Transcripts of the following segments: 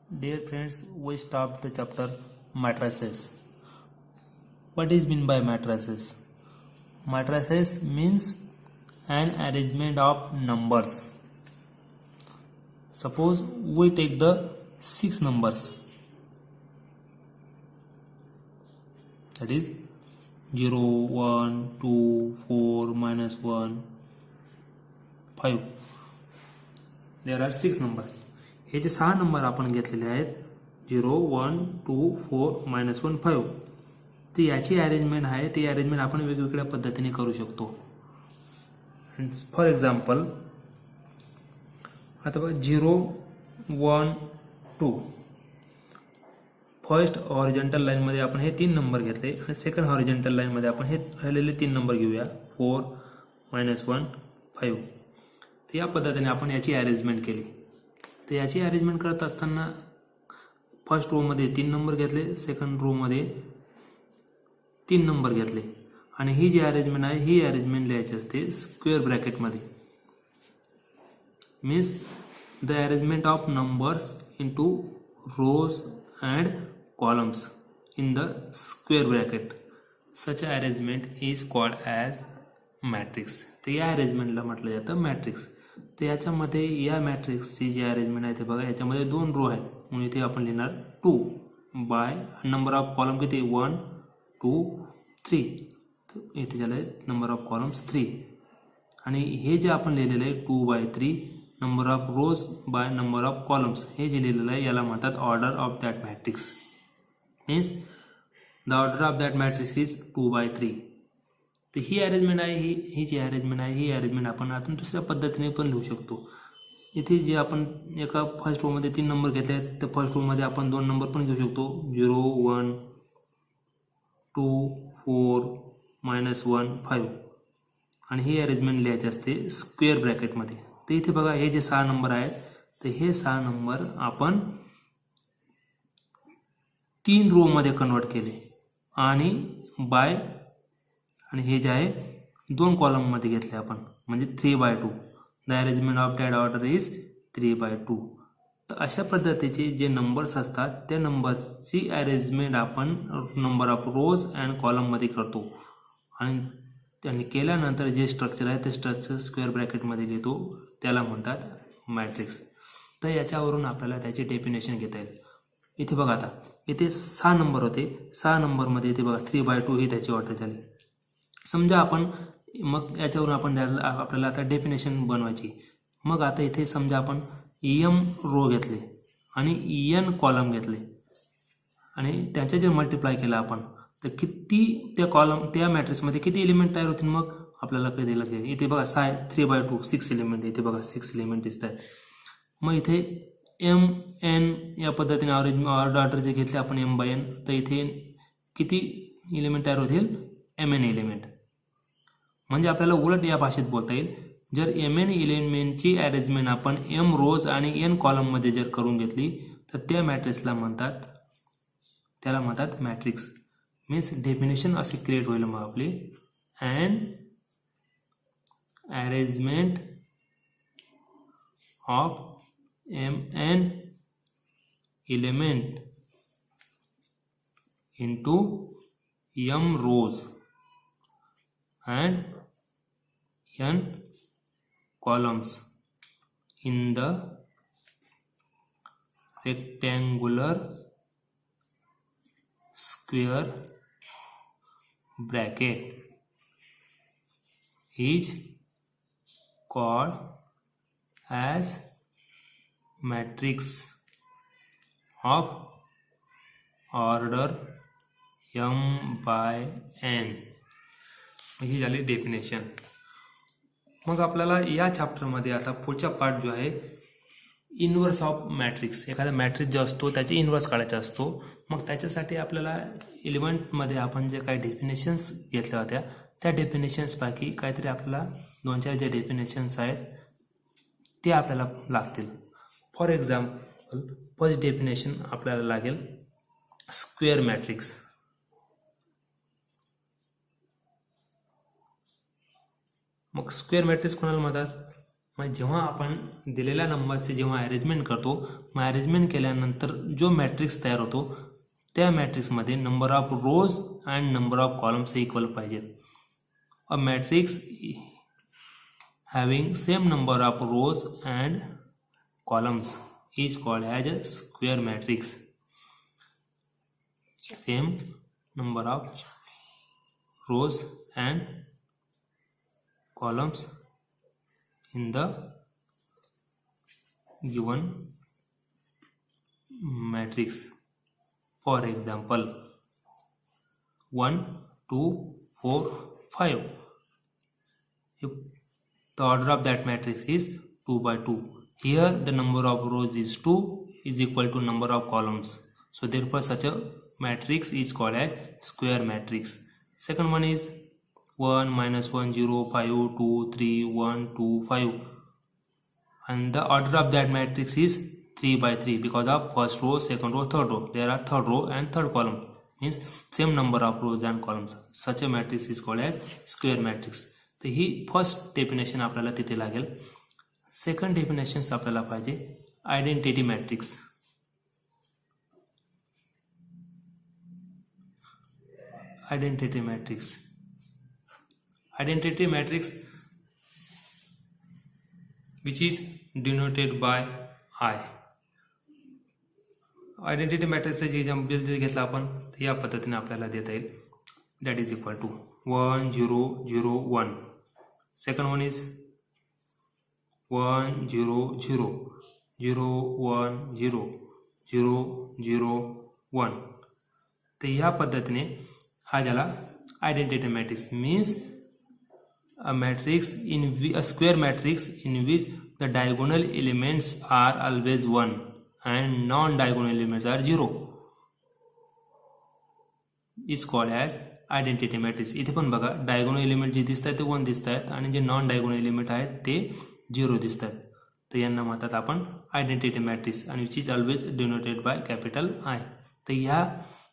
Dear friends, we stopped the chapter matrices. What is meant by matrices? Matrices means an arrangement of numbers. Suppose we take the 6 numbers, that is 0, 1, 2, 4, -1, 5. There are 6 numbers. हे जे 6 number आपण घेतलेले आहेत 0, 1, 2, 4, -1, 5, ती याची arrangement आहे. ती arrangement आपण वेगवेगळ्या पद्धतीने करू शकतो. फॉर एक्झाम्पल आता बघा 0, 1, 2 फर्स्ट हॉरिझॉन्टल लाईनमध्ये आपण हे 3 नंबर घेतले आणि सेकंड हॉरिझॉन्टल लाईनमध्ये आपण हे राहिलेले 3 नंबर घेऊया 4, -1, 5. तर या पद्धतीने आपण याची अरेंजमेंट केली. तर याची अरेंजमेंट करत असताना फर्स्ट रोमध्ये 3 नंबर घेतले, सेकंड रोमध्ये 3 नंबर घेतले आणि ही जी अरेंजमेंट आहे ही अरेंजमेंट लिहायची असते स्क्वेअर ब्रॅकेटमध्ये. Means the arrangement of numbers into rows and columns in the square bracket. Such arrangement is called as matrix. तर या अरेंजमेंटला म्हटलं जातं मॅट्रिक्स. तर याच्यामध्ये या मॅट्रिक्सची जी अरेंजमेंट आहे ते बघा, याच्यामध्ये 2 रो आहेत म्हणून इथे आपण लिहिणार 2 बाय नंबर ऑफ कॉलम किती 1, 2, 3. तर इथे झालं नंबर ऑफ कॉलम्स 3 आणि हे जे आपण लिहिलेलं आहे 2/3 number of rose by number of columns, हे जे लिहिलेलं आहे याला म्हणतात order of that matrix. Means the order of that matrix is 2/3. तर ही अरेंजमेंट आहे, ही जी अरेंजमेंट आहे ही अरेंजमेंट आपण आता दुसऱ्या पद्धतीने पण लिहू शकतो. इथे जे आपण एका फर्स्ट रोमध्ये 3 नंबर घेतले आहेत तर फर्स्ट रोमध्ये आपण 2 नंबर पण घेऊ शकतो 0, 1, 2, 4, -1, 5 आणि ही अरेंजमेंट लिहायची असते स्क्वेअर ब्रॅकेटमध्ये. तर इथे बघा हे जे 6 नंबर आहेत तर हे 6 नंबर आपण 3 रो मध्ये कन्वर्ट केले आणि बाय आणि हे जे आहे 2 कॉलम मध्ये घेतले आपण म्हणजे 3/2. The arrangement of that order is 3/2. तर अशा पद्धतीचे जे नंबर्स असतात त्या नंबरची अरेंजमेंट आपण number of rose and column मध्ये करतो आणि त्यांनी केल्यानंतर जे स्ट्रक्चर आहे ते स्ट्रक्चर स्क्वेअर ब्रॅकेटमध्ये लिहितो, त्याला म्हणतात मॅट्रिक्स. तर याच्यावरून आपल्याला त्याची डेफिनेशन घेता येईल. इथे बघा आता इथे 6 नंबर होते, 6 नंबरमध्ये इथे बघा 3/2 ही त्याची ऑर्डर झाली. समजा आपण मग याच्यावरून आपण आपल्याला आता डेफिनेशन बनवायची. मग आता इथे समजा आपण m रो घेतले आणि n कॉलम घेतले आणि त्याचे जे मल्टिप्लाय केलं आपण तर किती त्या मॅट्रिक्समध्ये किती एलिमेंट तयार होतील मग आपल्याला कधी लागेल. इथे बघा 3/2 6 एलिमेंट, इथे बघा 6 एलिमेंट दिसत आहेत. मग इथे m n या पद्धतीने ऑर्डर जे घेतले आपण m/n तर इथे किती एलिमेंट तयार होतील mn एलिमेंट. म्हणजे आपल्याला उलट या भाषेत बोलता येईल, जर mn एलिमेंटची अरेंजमेंट आपण m रोज आणि n कॉलममध्ये जर करून घेतली तर त्या मॅट्रिक्सला त्याला म्हणतात मॅट्रिक्स. मीन्स डेफिनेशन असे क्रिएट होईल मग आपली and arrangement of mn element into m rows and n columns in the rectangular square bracket is called as matrix of order m/n. ही झाली डेफिनेशन. मग आपल्याला या चॅप्टरमध्ये आता पुढचा पार्ट जो आहे इन्व्हर्स ऑफ मॅट्रिक्स. एखादा मॅट्रिक्स जो असतो त्याचे इन्व्हर्स काढायचा असतो. मग त्याच्यासाठी आपल्याला 11मध्ये आपण जे काही डेफिनेशन्स घेतल्या होत्या त्या डेफिनेशन्सपैकी काहीतरी आपल्याला 2-4 जे डेफिनेशन्स आहेत ते आपल्याला लागतील. फॉर एक्झाम्पल फर्स्ट डेफिनेशन आपल्याला लागेल स्क्वेअर मॅट्रिक्स. मग स्क्वेअर मॅट्रिक्स कोणाला म्हणतात मग जेव्हा आपण दिलेल्या नंबरचे जेव्हा अरेंजमेंट करतो, मग अरेंजमेंट केल्यानंतर जो मॅट्रिक्स तयार होतो त्या मॅट्रिक्समध्ये number of rose and number of columns equal पाहिजेत. अ matrix having same number of rows and columns is called as a square matrix. Same number of rows and columns in the given matrix. For example, 1, 2, 4, 5. If the order of that matrix is 2 by 2. Here the number of rows is 2 is equal to number of columns. So therefore such a matrix is called as square matrix. Second one is 1, minus 1, 0, 5, 2, 3, 1, 2, 5. And the order of that matrix is 3 by 3 because of first row, second row, third row. There are third row and third column. Means same number of rows and columns. Such a matrix is called as square matrix. तर ही first definition आपल्याला तिथे लागेल. Second definition आपल्याला पाहिजे identity matrix. Identity matrix. Identity matrix which is denoted by I. Identity मॅट्रिक्सचं जे example घेतलं आपण तर या पद्धतीने आपल्याला देता येईल. That is equal to 1, 0, 0, 1. Second one is 1, 0, 0, 0, 1, 0, 0, 0, 1. तर ह्या पद्धतीने हा झाला identity matrix. Means a matrix in a square matrix in which the diagonal elements are always 1 and non-diagonal elements are 0 is called as identity matrix. इथे पण बघा diagonal element जे दिसत आहेत ते 1 दिसत आहेत आणि जे नॉन डायगोनल एलिमेंट आहेत ते 0 दिसत आहेत. तर यांना म्हणतात आपण आयडेंटिटी मॅट्रिक्स आणि which is always denoted by capital I. तर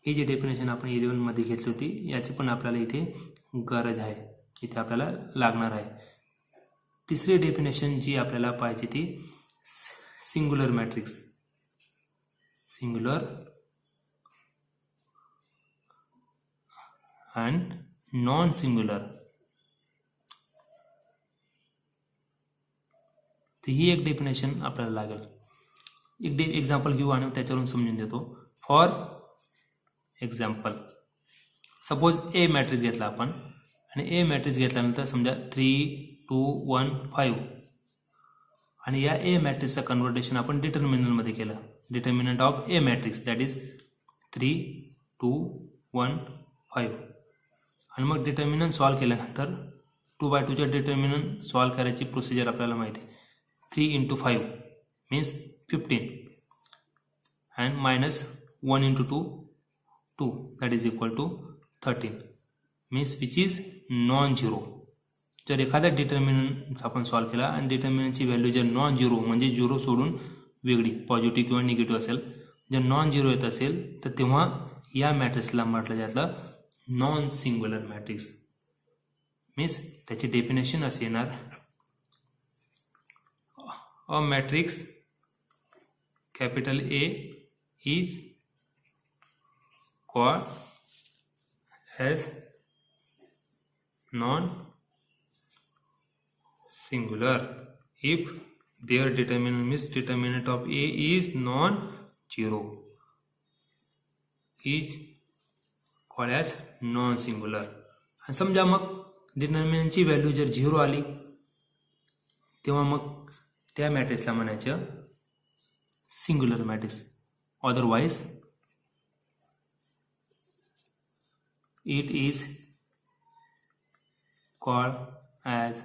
ही जी डेफिनेशन आपण 11 मध्ये घेतली होती याची पण आपल्याला इथे गरज आहे, इथे आपल्याला लागणार आहे. तिसरी डेफिनेशन जी आपल्याला पाहिजे ती singular matrix. Singular and non-singular. तर ही एक डेफिनेशन आपल्याला लागेल. एक एक्झाम्पल घेऊ आणि त्याच्यावरून समजून देतो. For example suppose A matrix घेतला आपण आणि ए मॅट्रिक्स घेतल्यानंतर समजा 3, 2, 1, 5 आणि या ए मॅट्रिक्सचं कन्व्हर्टेशन आपण डिटर्मिनंटमध्ये केलं. Determinant of A matrix that is 3, 2, 1, 5. आणि मग डिटर्मिनंट सॉल्व केल्यानंतर 2 by 2च्या डिटर्मिनंट सॉल्व करायची प्रोसिजर आपल्याला माहिती आहे. 3 into 5 means 15 and minus 1 into 2 that is equal to 13 means which is non-zero. जर एखादा डिटर्मिनंट आपण सॉल्व केला आणि डिटर्मिनंटची व्हॅल्यू जर नॉन झिरो म्हणजे झिरो सोडून वेगळी पॉझिटिव्ह किंवा निगेटिव्ह असेल, जर नॉन झिरो येत असेल तर तेव्हा या मॅट्रिक्सला म्हटलं जातं नॉन सिंग्युलर मॅट्रिक्स. मीन्स त्याची डेफिनेशन असे येणार a matrix capital A is called as non singular if their determinant means determinant of A is non-zero is called as non-singular. आणि समजा मग डिटर्मिनंटची व्हॅल्यू जर 0 आली तेव्हा मग त्या मॅट्रिक्सला म्हणायचं singular matrix. Otherwise it is called as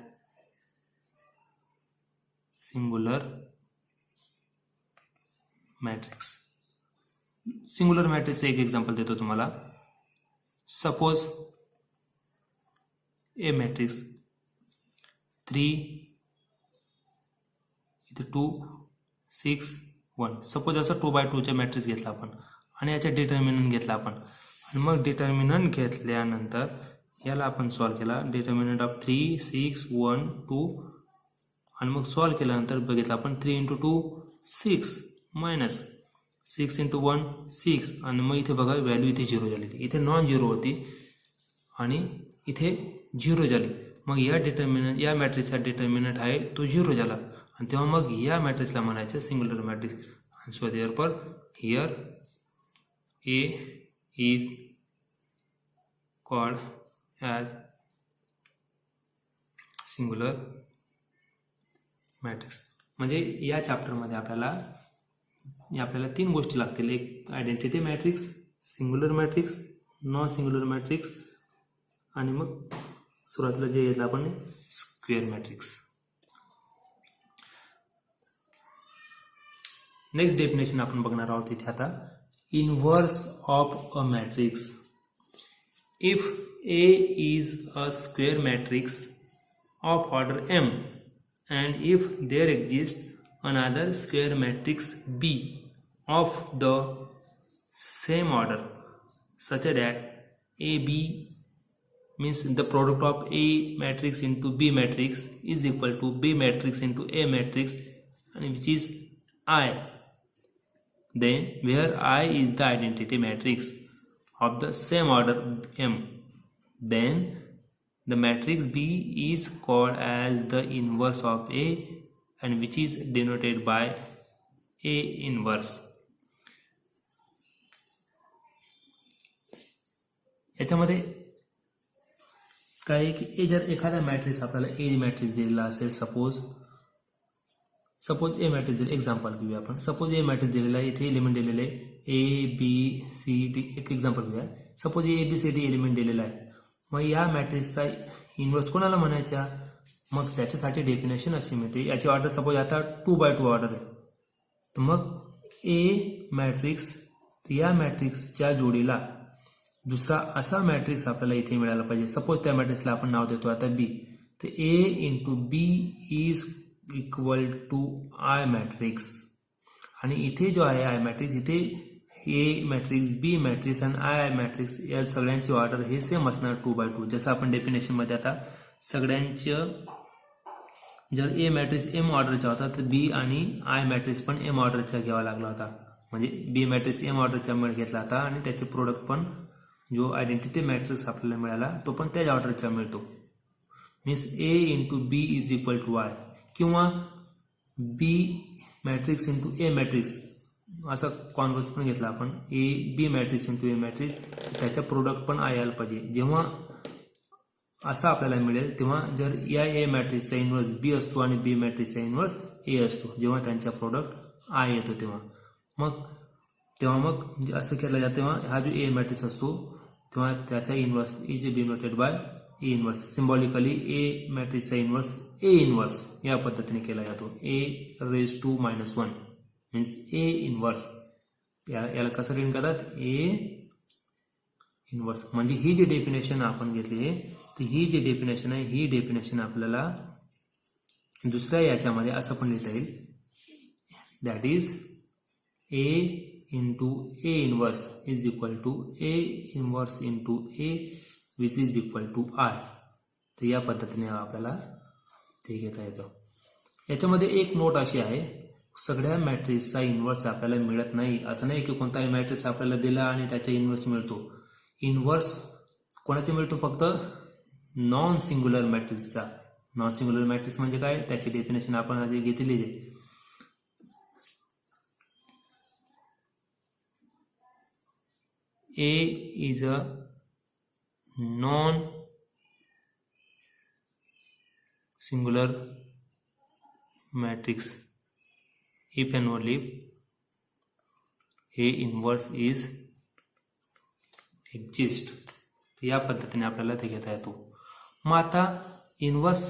singular matrix. Singular मॅट्रिक्सचं एक एक्झाम्पल देतो तुम्हाला. सपोज ए मॅट्रिक्स 3 इथे 2 6 1. सपोज असं 2 by 2चे मॅट्रिक्स घेतला आपण आणि याचा डिटर्मिनंट घेतला आपण आणि मग डिटर्मिनंट घेतल्यानंतर याला आपण सॉल्व केला. डिटर्मिनंट ऑफ 3 6 1 2 आणि मग सॉल्व केल्यानंतर बघितलं आपण 3 इंटू 2 6 मायनस 6 इंटू 1 6 आणि मग इथे बघा व्हॅल्यू इथे 0 झाली, इथे नॉन झिरो होती आणि इथे 0 झाली. मग या मॅट्रिक्सचा डिटर्मिनंट आहे तो 0 झाला आणि तेव्हा मग या मॅट्रिक्सला म्हणायचं singular matrix. So therefore here A is called as singular matrix. म्हणजे या चॅप्टरमध्ये आपल्याला 3 गोष्टी लागतील, एक identity matrix, singular matrix, non singular matrix आणि मग सुरुवातीला जे येतं आपण स्क्वेअर मॅट्रिक्स. नेक्स्ट डेफिनेशन आपण बघणार आहोत इथे आता. Inverse of a matrix. If A is a square matrix of order M and if there exists another square matrix B of the same order such that AB means the product of A matrix into B matrix is equal to B matrix into A matrix and which is I, then where I is the identity matrix of the same order M, then the matrix B is called as the inverse of A and which is denoted by A inverse. याच्यामध्ये काय की जर एखादा matrix आपल्याला A matrix दिलेला असेल, suppose A matrix दिले, example घेऊया आपण. सपोज ए मॅट्रिक्स दिलेला आहे, इथे एलिमेंट दिलेले आहे ए बी सी डी. एक एक्झाम्पल घेऊया. Suppose A B C D element दिलेला आहे. मग या मॅट्रिक्सचा इन्व्हर्स कोणाला म्हणायचा? मग त्याच्यासाठी डेफिनेशन अशी मिळते, याची ऑर्डर सपोज आता 2x2 ऑर्डर आहे, तर मग ए मॅट्रिक्स या मॅट्रिक्सच्या जोडीला दुसरा असा मॅट्रिक्स आपल्याला इथे मिळाला पाहिजे. सपोज त्या मॅट्रिक्सला आपण नाव देतो आता बी, तर A into B is equal to I matrix. आणि इथे जो आहे आय मॅट्रिक्स, इथे ए मॅट्रिक्स, बी मॅट्रिक्स आणि आय मॅट्रिक्स या सगळ्यांची ऑर्डर हे सेम असणार 2x2. जसं आपण डेफिनेशनमध्ये आता सगळ्यांचं जर ए मॅट्रिक्स एम ऑर्डरचा होता तर बी आणि आय मॅट्रिक्स पण एम ऑर्डरचा घ्यावा लागला होता. म्हणजे बी मॅट्रिक्स एम ऑर्डरचा घेतला होता आणि त्याचे प्रोडक्ट पण जो आयडेंटिटी मॅट्रिक्स आपल्याला मिळाला तो पण त्याच ऑर्डरचा मिळतो. Means A into B is equal to I, किंवा B matrix into A matrix असा कॉन्व्हर्स पण घेतला आपण, A B matrix into A matrix, त्याचा प्रोडक्ट पण आय यायला पाहिजे. जेव्हा असं आपल्याला मिळेल तेव्हा जर या ए मॅट्रिक्सचा इन्व्हर्स बी असतो आणि बी मॅट्रिक्सचा इन्व्हर्स ए असतो, जेव्हा त्यांचा प्रोडक्ट आय येतो तेव्हा मग असं केलं जातं. तेव्हा हा जो ए मॅट्रिक्स असतो तेव्हा त्याचा inverse is denoted by A inverse. Symbolically A मॅट्रिक्सचा इन्व्हर्स ए इन्व्हर्स या पद्धतीने केला जातो. A raise to -1 means A inverse. याला कसं रिड करतात? A inverse. म्हणजे ही जी डेफिनेशन आपण घेतली आहे ती ही जी डेफिनेशन आहे ही डेफिनेशन आपल्याला दुसऱ्या याच्यामध्ये असं पण लिहिता येईल, that is A into A inverse is equal to A inverse into A which is equal to I. तर या पद्धतीने आपल्याला ते घेता येतं. याच्यामध्ये एक नोट अशी आहे, सगळ्या मॅट्रिक्सचा इन्व्हर्स आपल्याला मिळत नाही. असं नाही की कोणताही मॅट्रिक्स आपल्याला दिला आणि त्याचा इन्व्हर्स मिळतो. इन्व्हर्स कोणाचा मिळतो? फक्त नॉन सिंग्युलर मॅट्रिक्सचा. नॉन सिंग्युलर मॅट्रिक्स म्हणजे काय? त्याची डेफिनेशन आपण आधी घेतलेली आहे. A is a non-singular matrix if and only A inverse is exist. या पद्धतीने आपल्याला ते घेता येतो. मग आता इन्व्हर्स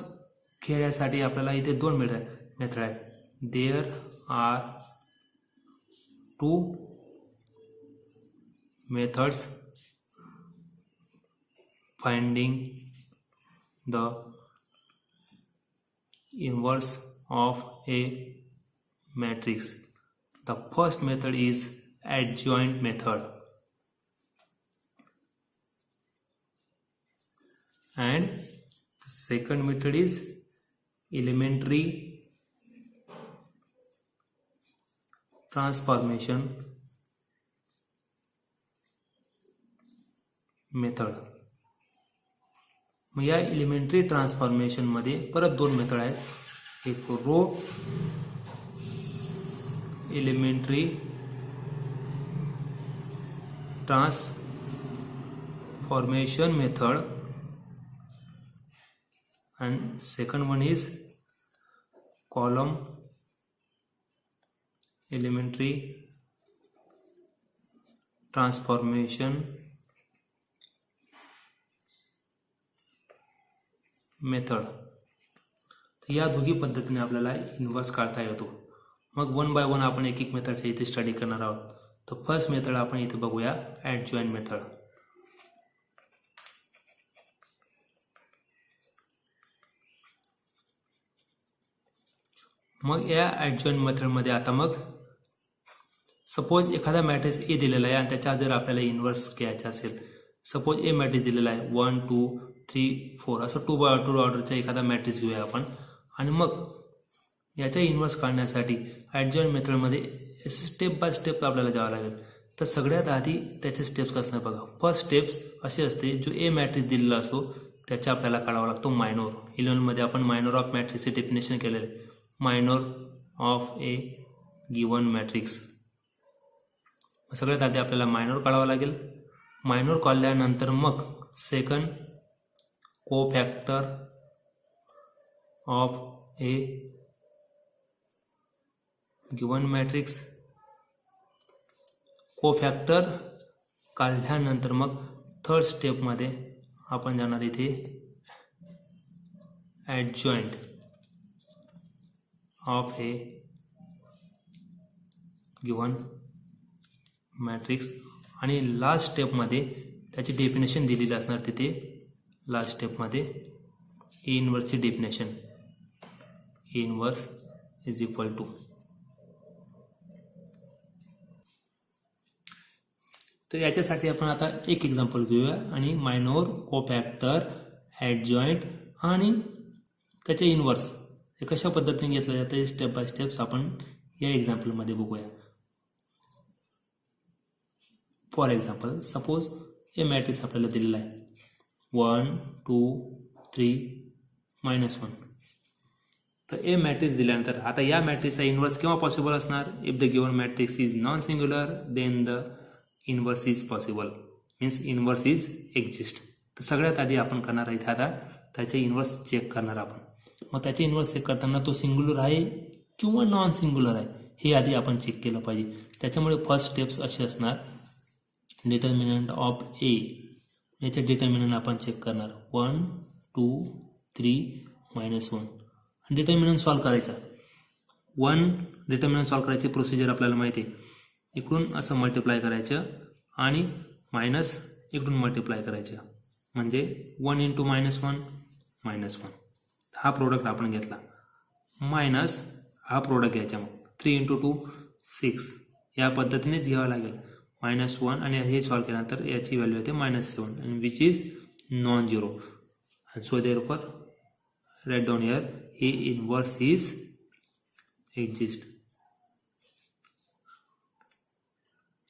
खेळण्यासाठी आपल्याला इथे 2 मेथड आहेत. There are 2 methods finding the inverse of a matrix. The first method is adjoint method and the second method is elementary transformation method. मग या एलिमेंटरी ट्रान्सफॉर्मेशनमध्ये परत दोन मेथड आहेत, एक row elementary transformation method and second one is column elementary transformation method. तर या दोघी पद्धतीने आपल्याला इन्व्हर्स काढता येतो. मग वन बाय वन आपण एक एक मेथडच्या इथे स्टडी करणार आहोत. तर फर्स्ट मेथड आपण इथे बघूया, ॲडजॉईंट मेथड. मग या ॲडजॉईंट मेथडमध्ये आता मग सपोज एखादा मॅट्रिक्स ए दिलेला आहे आणि त्याच्या जर आपल्याला इन्व्हर्स घ्यायचा असेल, सपोज ए मॅट्रिक्स दिलेला आहे 1 2 3 4 असं 2 बाय 2 ऑर्डरचा एखादा मॅट्रिक्स घेऊया आपण. आणि मग याच्या इन्व्हर्स काढण्यासाठी ॲडजॉईंट मेथडमध्ये स्टेप बाय स्टेप आपल्याला जावं लागेल. तर सगळ्यात आधी त्याचे स्टेप्स कसं नाही बघा. फर्स्ट स्टेप्स असे असते, जो ए मॅट्रिक्स दिलेला असतो त्याच्या आपल्याला काढावा लागतो मायनोर. 11मध्ये आपण मायनोर ऑफ मॅट्रिक्सचे डेफिनेशन केलेलं आहे. Minor of A given matrix. सगळ्यात आधी आपल्याला मायनोर काढावा लागेल. मायनोर काढल्यानंतर मग second cofactor of A given matrix. Cofactor काढल्यानंतर मग थर्ड स्टेपमध्ये आपण जाणार इथे adjoint of A given matrix. आणि लास्ट स्टेपमध्ये त्याची डेफिनेशन दिलेली असणार तिथे. लास्ट स्टेपमध्ये ए इन्व्हर्सची definition, A inverse is equal to. तर याच्यासाठी आपण आता एक एक्झाम्पल घेऊया आणि मायनोर, कोफॅक्टर, ॲडजॉईंट आणि त्याचे इन्व्हर्स हे कशा पद्धतीने घेतलं जातं हे स्टेप बाय स्टेप्स आपण या एक्झाम्पलमध्ये बघूया. For example, suppose A matrix आपल्याला दिलेला आहे 1 2 3 -1. तर ए मॅट्रिक्स दिल्यानंतर आता या मॅट्रिक्सचा इन्व्हर्स केव्हा पॉसिबल असणार? If the given matrix is non singular then the inverse is possible, means inverse is exist. तर सगळ्यात आधी आपण करणार आहे इथे आता त्याचे इन्व्हर्स चेक करणार आपण. मग त्याचे इन्व्हर्स चेक करताना तो सिंग्युलर आहे किंवा नॉन सिंग्युलर आहे हे आधी आपण चेक केलं पाहिजे. त्याच्यामुळे फर्स्ट स्टेप्स असे असणार, डिटर्मिनंट ऑफ ए, याचे डिटर्मिनंट आपण चेक करणार 1 2 3 -1. डिटर्मिनंट सॉल्व करायचा. 1 डिटर्मिनंट सॉल्व करायची प्रोसिजर आपल्याला माहिती आहे. इकडून असं मल्टिप्लाय करायचं आणि मायनस इकडून मल्टिप्लाय करायचं, म्हणजे 1 × -1 हा प्रोडक्ट आपण घेतला, मायनस हा प्रोडक्ट घ्यायचा. मग 3 × 2 6 या पद्धतीनेच घ्यावं लागेल. -1 आणि हे सॉल्व केल्यानंतर याची व्हॅल्यू येते -7 आणि which is non zero. So therefore write down here A inverse is exist.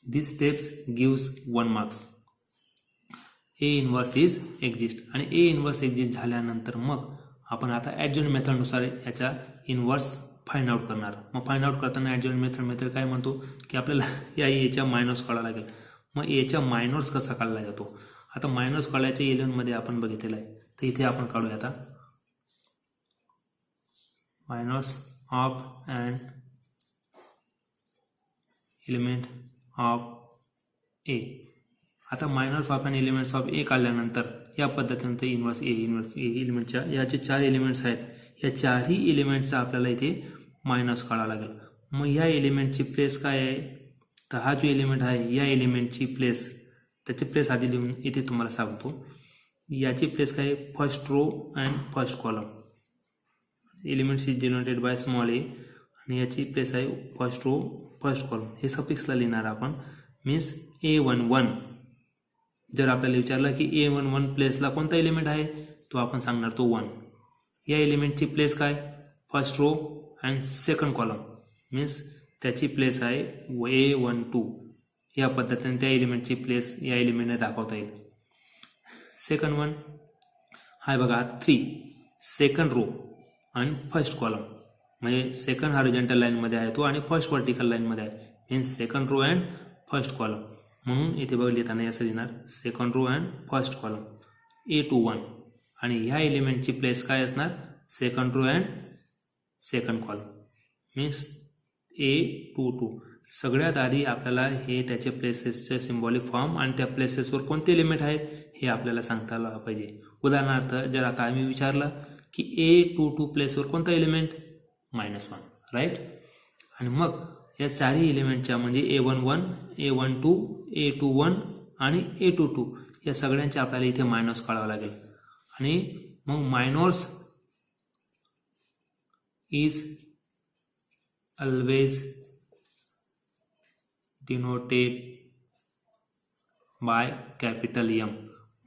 This steps gives 1 marks. A inverse is exist. आणि ए इन्व्हर्स एक्झिस्ट झाल्यानंतर मग आपण आता ॲडजॉईंट मेथडनुसार याचा इन्व्हर्स फाइंड आउट करणार. मग फाइंड आउट करताना ॲडजॉईंट मेथड काय म्हणतो की आपल्याला या एच्या मायनस काढावा लागेल. मग एच्या मायनर्स कसा काढला जातो? आता मायनर्स काढायच्या 11मध्ये आपण बघितलेलं आहे. तर इथे आपण काढूया आता minors of and element of A. आता minors of and elements of A काढल्यानंतर या पद्धतीने इन्व्हर्स ए एलिमेंटच्या याचे 4 एलिमेंट्स आहेत. या 4ही एलिमेंटचा आपल्याला इथे मायनस काढावा लागेल. मग या एलिमेंटची प्लेस काय आहे? तर हा जो एलिमेंट आहे या एलिमेंटची प्लेस, त्याची प्लेस आधी लिहून इथे तुम्हाला सांगतो. याची प्लेस काय आहे? First row and first column. Elements is denoted by small A आणि याची प्लेस आहे फर्स्ट रो फर्स्ट कॉलम. हे सफिक्सला लिहिणार आपण, मीन्स A11. जर आपल्याला विचारलं की A11 प्लेसला कोणता एलिमेंट आहे तो आपण सांगणार तो 1. या एलिमेंटची प्लेस काय? First row and second column, means त्याची प्लेस आहे A12 या पद्धतीने त्या एलिमेंटची प्लेस या एलिमेंटने दाखवता येईल. सेकंड वन आहे बघा 3 सेकंड रो आणि फर्स्ट कॉलम म्हणजे सेकंड हॉरिझॉन्टल लाईनमध्ये आहे तो आणि फर्स्ट व्हर्टिकल लाईनमध्ये आहे means second row and first column. म्हणून इथे बघ लिहिताना असं लिहिणार second row and first column A21 आणि ह्या एलिमेंटची प्लेस काय असणार second row and second column means A22. सगळ्यात आधी आपल्याला हे त्याचे प्लेसेसचे सिम्बॉलिक फॉर्म आणि त्या प्लेसेसवर कोणते एलिमेंट आहेत हे आपल्याला सांगता आलं पाहिजे. उदाहरणार्थ जर आता आम्ही विचारलं की A22 प्लेसवर कोणता एलिमेंट -1 राईट. आणि मग या चारही एलिमेंटच्या म्हणजे A11 A12 A21 आणि A22 या सगळ्यांचे आपल्याला इथे मायनस काढावं लागेल. आणि मग minors is always denoted by capital M.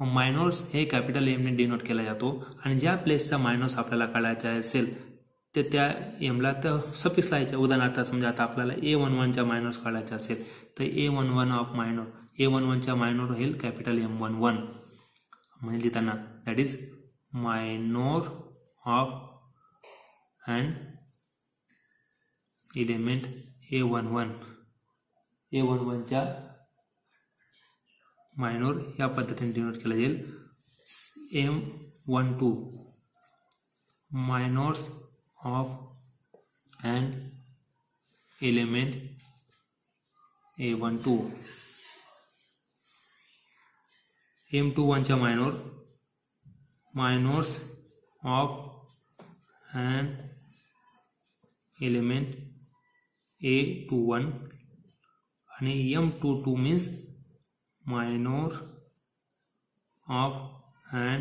मग मायनॉर्स हे कॅपिटल एमने डिनोट केला जातो आणि ज्या प्लेसचा मायनॉर्स आपल्याला काढायचा असेल ते त्या एमला तर सफिक्स लावायचं. उदाहरणार्थ समजा आता आपल्याला A11च्या मायनॉर्स काढायचा असेल तर A11 ऑफ मायनॉर A11च्या मायनॉर होईल कॅपिटल M11 म्हणजे लिहिताना that is minor of and element A11च्या मायनॉर या पद्धतीने डिनोट केला जाईल. M12 minors of an element A12 M21च्या minors of an element A21 आणि M22 means minor of an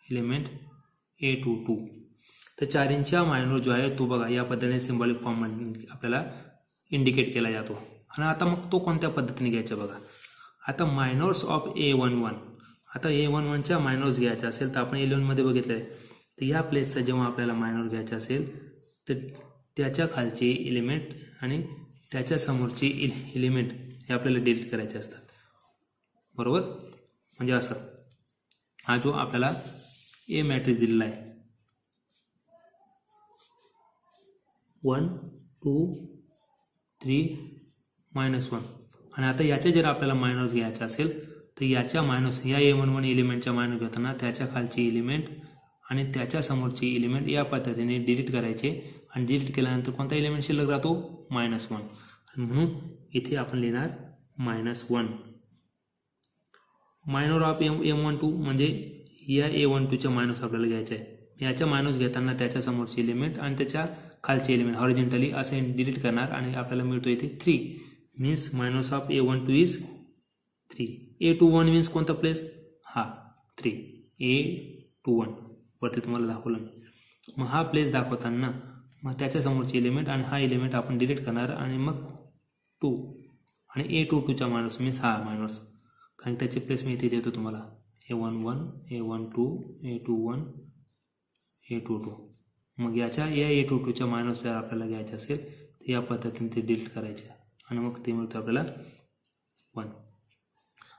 element A22. तर चारींच्या मायनॉर जो आहे तो बघा या पद्धतीने सिम्बॉलिक फॉर्ममध्ये आपल्याला इंडिकेट केला जातो. आणि आता मग तो कोणत्या पद्धतीने घ्यायचा बघा. आता मायनॉर्स ऑफ A11 आता A11च्या मायनॉर्स घ्यायचा असेल तर आपण 11मध्ये बघितलं आहे तर या प्लेसचा जेव्हा आपल्याला मायनॉर घ्यायचा असेल तर त्याच्या खालचे एलिमेंट आणि त्याच्या समोरचे एलिमेंट हे आपल्याला डिलीट करायचे असतात बरोबर. म्हणजे असं हा जो आपल्याला A मॅट्रिक्स दिलेला आहे 1 2 3 -1 आणि आता याचे जर आपल्याला मायनॉर्स घ्यायचे असेल तर याच्या मायनॉर्स या A11 एलिमेंटच्या मायनॉर्स घेताना त्याच्या खालची एलिमेंट आणि त्याच्या समोरची एलिमेंट या पद्धतीने डिलीट करायचे आणि डिलीट केल्यानंतर कोणता एलिमेंट शिल्लक राहतो -1 आणि म्हणून इथे आपण लिहिणार -1. मायनॉर ऑफ M12 म्हणजे या A12च्या मायनॉर्स आपल्याला घ्यायचे आहे. याच्या मायनॉर्स घेताना त्याच्या समोरचे एलिमेंट आणि त्याच्या खालचे एलिमेंट हॉरिझॉन्टली असे डिलीट करणार आणि आपल्याला मिळतो इथे 3 means minors of A12 is 3. A21 means कोणता प्लेस हा 3 A21 वरती तुम्हाला दाखवलं. मग हा प्लेस दाखवताना मग त्याच्या समोरचे एलिमेंट आणि हा एलिमेंट आपण डिलीट करणार आणि मग 2 आणि A22च्या मायनॉर्स मीन्स हा मायनॉर्स कारण त्याची प्लेस मी इथे देतो तुम्हाला A11 A12 A21 A22. मग या A22च्या मायनॉर्स जर आपल्याला घ्यायचे असेल तर या पद्धतीने ते डिलीट करायचे आणि मग ते मिळतं आपल्याला 1.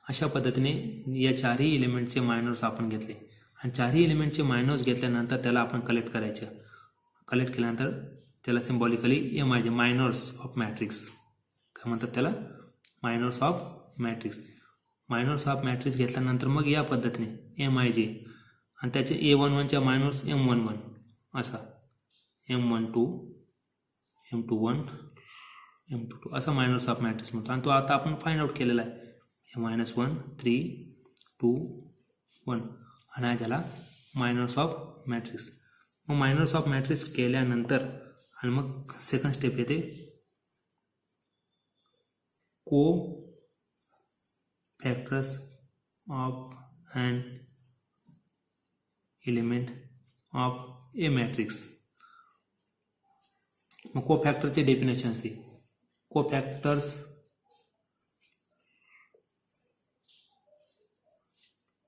अशा पद्धतीने या चारही एलिमेंटचे मायनॉर्स आपण घेतले आणि चारही एलिमेंटचे मायनॉर्स घेतल्यानंतर त्याला आपण कलेक्ट करायचं. कलेक्ट केल्यानंतर त्याला सिम्बॉलिकली MIJ मायनॉर्स ऑफ मॅट्रिक्स काय म्हणतात त्याला मायनॉर्स ऑफ मॅट्रिक्स. मायनॉर्स ऑफ मॅट्रिक्स घेतल्यानंतर मग या पद्धतीने MIJ आणि त्याचे A11च्या मायनॉर्स M11 असा M12 M21 M22 असा मायनॉर्स ऑफ मॅट्रिक्स म्हणतो आणि तो आता आपण फाइंड आउट केलेला आहे -1 3 2 1 आणि हा झाला मायनॉर्स ऑफ मॅट्रिक्स. मग मायनॉर्स ऑफ मॅट्रिक्स केल्यानंतर आणि मग सेकंड स्टेप येते cofactors of an element of A matrix. मग को फॅक्टरचे definition see cofactors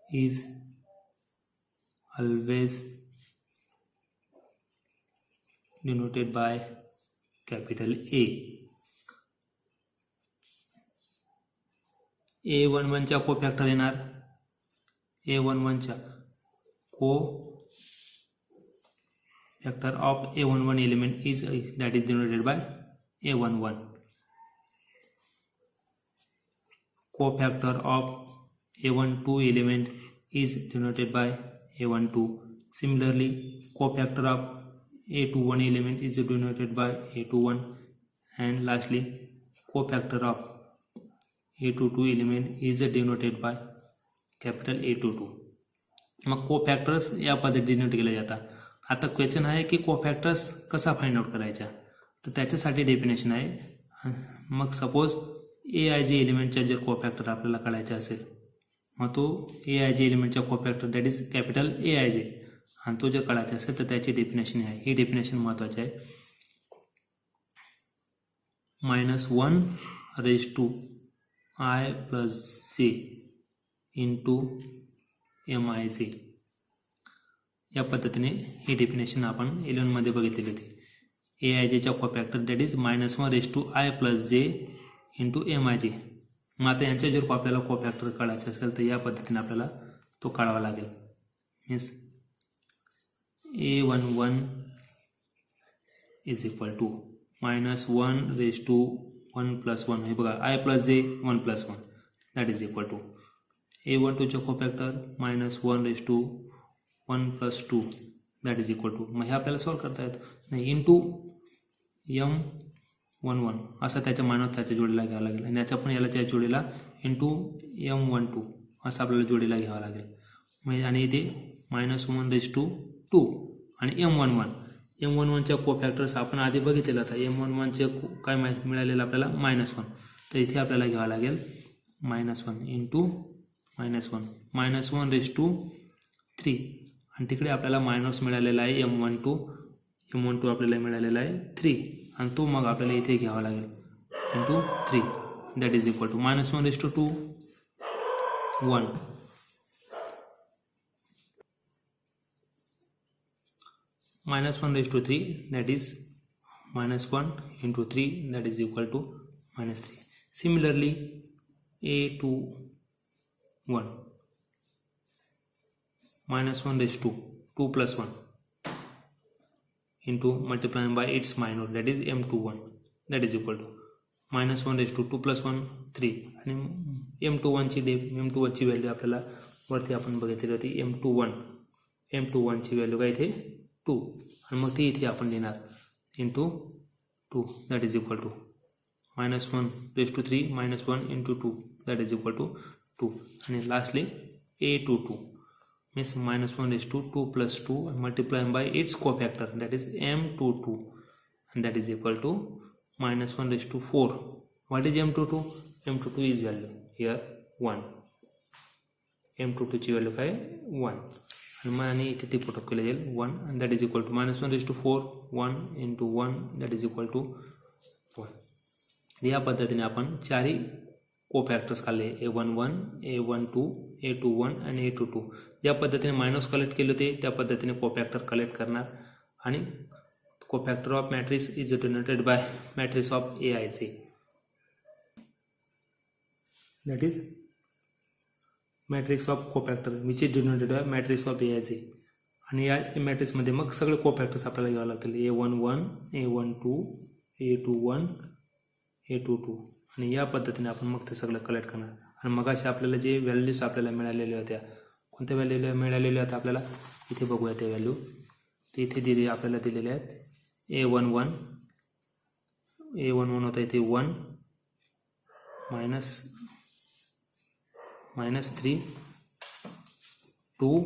is always denoted by capital A11च्या को फॅक्टर येणार A11च्या को factor of A11 element is that is denoted by A11. Co-factor of A12 element is denoted by A12. Similarly, co-factor of A21 element is denoted by A21, and lastly, co-factor of A22 element is denoted by capital A22. मग को-फॅक्टर्स या पद्धतीने denote केले जातात. आता question आहे की को-फॅक्टर्स कसा find out करायचा, तर त्याच्यासाठी डेफिनेशन आहे. मग सपोज AIJ एलिमेंटच्या जर को-फॅक्टर आपल्याला काढायचा असेल, मग तो AIJ एलिमेंटच्या cofactor that is capital AIJ, आणि तो जर काढायचा असेल तर त्याची डेफिनेशन आहे. ही डेफिनेशन महत्त्वाची आहे. -1⁻I+J इंटू MIJ या पद्धतीने ही डेफिनेशन आपण 11 मध्ये बघितलेली होती. AIJच्या cofactor that is -1⁻I+J into MIJ. मग आता यांच्या जर आपल्याला को-फॅक्टर काढायचं असेल तर या पद्धतीने आपल्याला तो काढावा लागेल. Means A11 is equal to -1⁻1+1 हे बघा I+J 1+1 that is equal to A12च्या cofactor -1:1+2 that is equal to, मग हे आपल्याला सॉल्व करता येतं नाही, इंटू M11 असं त्याच्या मानात त्याच्या जोडीला घ्यावं लागेल, आणि याच्या पण याला त्या जोडीला इंटू M12 असं आपल्याला जोडीला घ्यावं लागेल. म्हणजे आणि इथे -1:2 आणि M11च्या को-फॅक्टर्स आपण आधी बघितलेलं होता. M11चे काय मिळालेलं आपल्याला -1, तर इथे आपल्याला घ्यावं लागेल -1 इंटू -1:3, आणि तिकडे आपल्याला मायनस मिळालेला आहे M12 आपल्याला मिळालेला आहे 3, आणि तो मग आपल्याला इथे घ्यावा लागेल into 3 that is equal to -1:2 1 -1:3 that is -1 into 3 that is equal to -3. Similarly, A21 -1:2 2 plus 1 into multiplying by its minor that is M21 that is equal to -1:2 2 plus 1 3, आणि M21 ची व्हॅल्यू आपल्याला वरती आपण बघितली होती. M21 ची value काय इथे 2, आणि मग ती इथे आपण लिहिणार into 2 that is equal to -1:3 -1 into 2 that is equal to 2, आणि lastly A22 means -1:2 2 plus 2 and multiplying by its cofactor that is M22, and that is equal to -1:4. What is M22? M22 is value here 1. M22 ची value काय 1, आणि मग आणि इथे ती put up केली जाईल 1, and that is equal to -1:4 1 into 1 that is equal to 1. या पद्धतीने आपण चारही को-फॅक्टर्स काढले A11, A12, A21 आणि A22. ज्या पद्धतीने मायनस कलेक्ट केले होते त्या पद्धतीने को-फॅक्टर कलेक्ट करणार, आणि cofactor of matrix is denoted by matrix of AIJ that is matrix of cofactor which is denoted by matrix of AIJ. आणि या मॅट्रिक्समध्ये मग सगळे को-फॅक्टर्स आपल्याला घ्यावे लागतील A11, A12, A21, A22, आणि या पद्धतीने आपण मग ते सगळं कलेक्ट करणार. आणि मग असे आपल्याला जे व्हॅल्यूज आपल्याला मिळालेल्या होत्या, कोणत्या व्हॅल्यू मिळालेल्या होत्या आपल्याला इथे बघूया त्या व्हॅल्यू. ते इथे आपल्याला दिलेल्या आहेत. A11 होता इथे 1 -3 2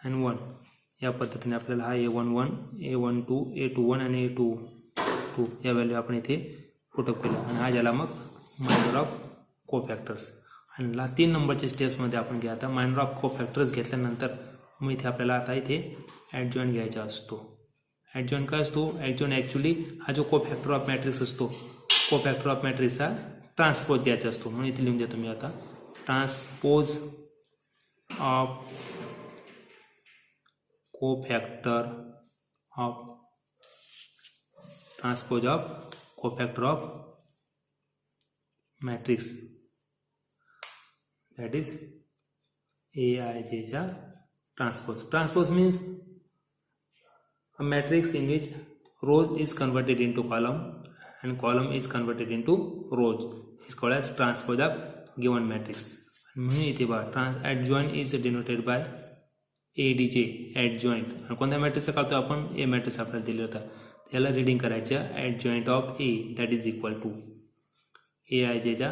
and 1. या पद्धतीने आपल्याला हा A11, A12, A21 आणि A22 या व्हॅल्यू आपण इथे पुटअप केला, आणि हा झाला मग मायनर ऑफ को-फॅक्टर्स. आणि 3 नंबरच्या स्टेप्समध्ये आपण घ्या. आता मायनर ऑफ को-फॅक्टर्स घेतल्यानंतर मग इथे आपल्याला आता इथे ॲडजॉईंट घ्यायचा असतो. ॲडजॉईंट काय असतो? ॲडजॉईंट ॲक्च्युली हा जो को-फॅक्टर ऑफ मॅट्रिक्स असतो, को-फॅक्टर ऑफ मॅट्रिक्सचा ट्रान्सपोज द्यायचा असतो. म्हणून इथे लिहून देतो मी आता transpose of cofactor of transpose of cofactor of matrix that is AIJचा transpose. Transpose means a matrix in which rows is converted into column and column is converted into rows is called as transpose of given matrix. म्हणून इथे बघा adjoint is denoted by ADJ adjoint. आणि कोणत्या मॅट्रिक्सचा काढतो आपण A matrix आपल्याला दिले होता त्याला रीडिंग करायचं adjoint of A that is equal to AIJचा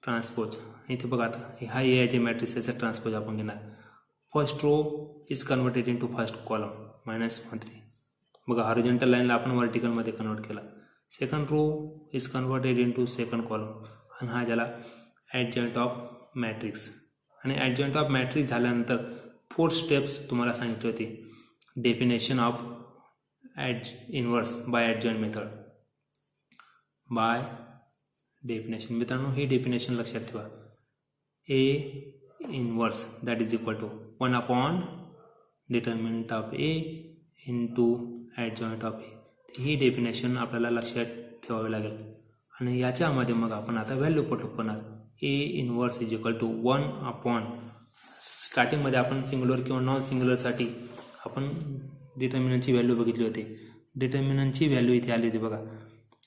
ट्रान्सपोज. इथे बघा आता हा AIJ मॅट्रिक्सचा ट्रान्सपोज आपण घेणार. First row is converted into first column -1 3 बघा हॉरिझॉन्टल लाईनला आपण वर्टिकलमध्ये कन्वर्ट केला. Second row is converted into second column आणि हा झाला ॲडजॉइंट ऑफ मॅट्रिक्स. आणि ॲडजॉइंट ऑफ मॅट्रिक्स झाल्यानंतर 4 स्टेप्स तुम्हाला सांगितले होते. Definition of inverse by adjoint method. By definition मित्रांनो ही डेफिनेशन लक्षात ठेवा. A inverse that is equal to 1 upon determinant of A into adjoint of A. ही डेफिनेशन आपल्याला लक्षात ठेवावी लागेल. आणि याच्यामध्ये मग आपण आता व्हॅल्यू पुटअप करणार. A inverse is equal to 1 upon स्टार्टिंगमध्ये आपण सिंग्युलर किंवा नॉन सिंग्युलरसाठी आपण डिटर्मिनंटची व्हॅल्यू बघितली होती. डिटर्मिनंटची व्हॅल्यू इथे आली होती बघा.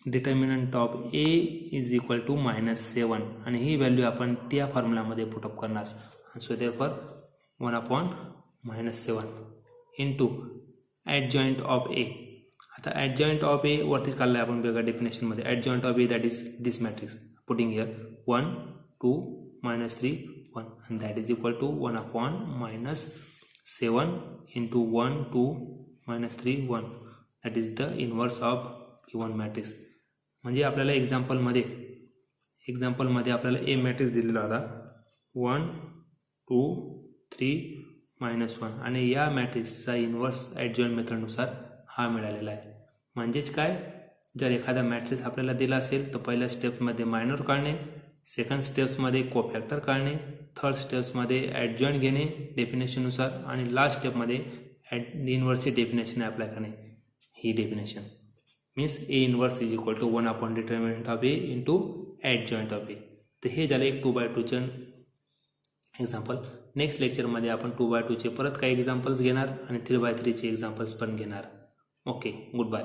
Determinant of A is equal to -7 आणि ही व्हॅल्यू आपण त्या फॉर्म्युलामध्ये पुटअप करणार. So therefore 1 upon -7 into adjoint of A. आता ॲडजॉइंट ऑफ A वरतीच काढलं आहे आपण वेगळ्या डेफिनेशनमध्ये. Adjoint of A that is this matrix putting here 1 2 -3 1 and that is equal to 1 upon -7 into 1 2 -3 1 that is the inverse of given matrix. म्हणजे आपल्याला एक्झाम्पलमध्ये आपल्याला ए मॅट्रिक्स दिलेला होता 1 2 3 -1 आणि या मॅट्रिक्सचा इन्व्हर्स ॲडजॉइंट मेथडनुसार हा मिळालेला आहे. म्हणजेच काय, जर एखादा मॅट्रिक्स आपल्याला दिला असेल तर पहिल्या स्टेप्समध्ये मायनर काढणे, सेकंड स्टेप्समध्ये कोफॅक्टर काढणे, थर्ड स्टेप्समध्ये ॲडजॉइंट घेणे डेफिनेशननुसार आणि लास्ट स्टेपमध्ये इन्व्हर्सची डेफिनेशन अप्लाय करणे. ही definition means A inverse is equal to 1 upon determinant of A into adjoint of A. तर हे झालं एक 2x2चं एक्झाम्पल. नेक्स्ट लेक्चरमध्ये आपण 2x2चे परत काही एक्झाम्पल्स घेणार आणि 3x3चे एक्झाम्पल्स पण घेणार. Okay, good bye.